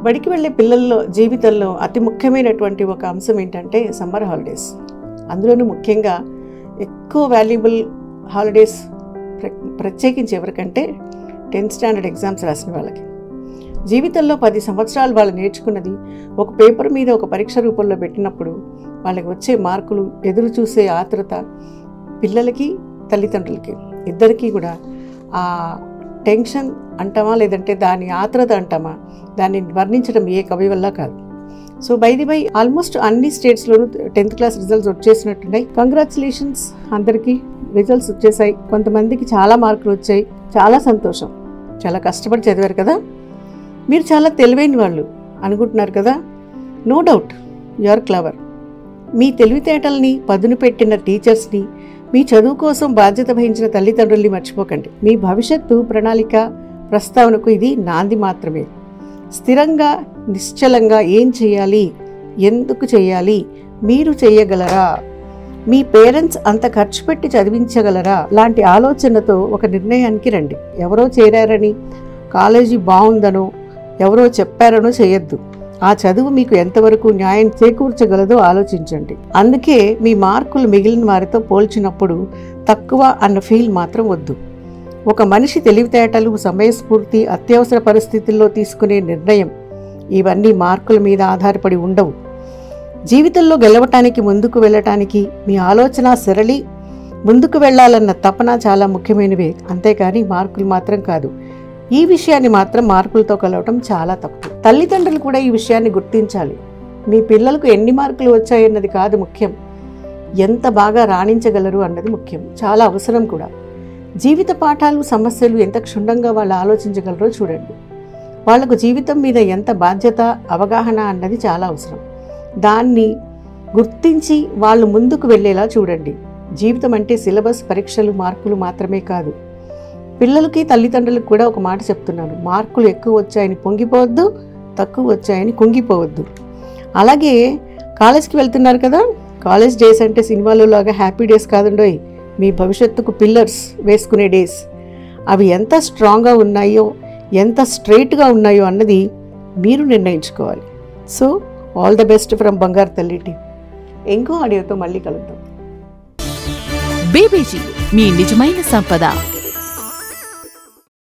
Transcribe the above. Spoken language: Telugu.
బడికి వెళ్ళే పిల్లల్లో జీవితంలో అతి ముఖ్యమైనటువంటి ఒక అంశం ఏంటంటే సమ్మర్ హాలిడేస్. అందులోనూ ముఖ్యంగా ఎక్కువ వాల్యుబుల్ హాలిడేస్ ప్రత్యేకించి ఎవరికంటే 10th స్టాండర్డ్ ఎగ్జామ్స్ రాసిన వాళ్ళకి. జీవితంలో 10 సంవత్సరాలు వాళ్ళు నేర్చుకున్నది ఒక పేపర్ మీద ఒక పరీక్ష రూపంలో పెట్టినప్పుడు వాళ్ళకి వచ్చే మార్కులు ఎదురు చూసే ఆతృత పిల్లలకి తల్లిదండ్రులకి ఇద్దరికీ కూడా ఆ టెన్షన్ అంటామా లేదంటే దాని ఆతృత అంటామా, దాన్ని వర్ణించడం ఏ కవి వల్ల కాదు. సో బై ఆల్మోస్ట్ అన్ని స్టేట్స్లోనూ 10th క్లాస్ రిజల్ట్స్ వచ్చేసినట్టున్నాయి. కంగ్రాచులేషన్స్, అందరికీ రిజల్ట్స్ వచ్చేసాయి. కొంతమందికి చాలా మార్కులు వచ్చాయి, చాలా సంతోషం. చాలా కష్టపడి చదివారు కదా, మీరు చాలా తెలివైన వాళ్ళు అనుకుంటున్నారు కదా. No doubt you are clever. మీ తెలివితేటల్ని పదును పెట్టిన టీచర్స్ని, మీ చదువు కోసం బాధ్యత వహించిన తల్లిదండ్రుల్ని మర్చిపోకండి. మీ భవిష్యత్తు ప్రణాళిక ప్రస్తావనకు ఇది నాంది మాత్రమే. స్థిరంగా నిశ్చలంగా ఏం చేయాలి, ఎందుకు చేయాలి, మీరు చేయగలరా, మీ పేరెంట్స్ అంత ఖర్చు పెట్టి చదివించగలరా లాంటి ఆలోచనతో ఒక నిర్ణయానికి రండి. ఎవరో చేరారని, కాలేజీ బాగుందనో, ఎవరో చెప్పారనో చేయొద్దు. ఆ చదువు మీకు ఎంతవరకు న్యాయం చేకూర్చగలదో ఆలోచించండి. అందుకే మీ మార్కులు మిగిలిన వారితో పోల్చినప్పుడు తక్కువ అన్న ఫీల్ మాత్రం వద్దు. ఒక మనిషి తెలివితేటలు, సమయస్ఫూర్తి, అత్యవసర పరిస్థితుల్లో తీసుకునే నిర్ణయం ఇవన్నీ మార్కుల మీద ఆధారపడి ఉండవు. జీవితంలో గెలవటానికి, ముందుకు వెళ్ళటానికి మీ ఆలోచన సరళి, ముందుకు వెళ్ళాలన్న తపన చాలా ముఖ్యమైనవే. అంతేకాని మార్కులు మాత్రం కాదు. ఈ విషయాన్ని మాత్రం మార్కులతో కలవటం చాలా తప్పు. తల్లిదండ్రులు కూడా ఈ విషయాన్ని గుర్తించాలి. మీ పిల్లలకు ఎన్ని మార్కులు వచ్చాయన్నది కాదు ముఖ్యం, ఎంత బాగా రాణించగలరు అన్నది ముఖ్యం, చాలా అవసరం కూడా. జీవిత పాఠాలు, సమస్యలు ఎంత క్షుణ్ణంగా వాళ్ళు ఆలోచించగలరో చూడండి. వాళ్లకు జీవితం మీద ఎంత బాధ్యత, అవగాహన అన్నది చాలా అవసరం. దాన్ని గుర్తించి వాళ్ళు ముందుకు వెళ్ళేలా చూడండి. జీవితం అంటే సిలబస్, పరీక్షలు, మార్కులు మాత్రమే కాదు. పిల్లలకి తల్లిదండ్రులకు కూడా ఒక మాట చెప్తున్నాను, మార్కులు ఎక్కువ వచ్చాయని పొంగిపోవద్దు, తక్కువ వచ్చాయని కుంగిపోవద్దు. అలాగే కాలేజ్కి వెళ్తున్నారు కదా, కాలేజ్ డేస్ అంటే సినిమాలో లాగా హ్యాపీ డేస్ కాదండోయ్, మీ భవిష్యత్తుకు పిల్లర్స్ వేసుకునే డేస్. అవి ఎంత స్ట్రాంగ్గా ఉన్నాయో, ఎంత స్ట్రైట్గా ఉన్నాయో అన్నది మీరు నిర్ణయించుకోవాలి. So all the best from బంగారు తల్లి టీం. ఇంకో ఆడియోతో మళ్ళీ కలుద్దాం. బీబీజీ, మీ నిజమైన సంపద.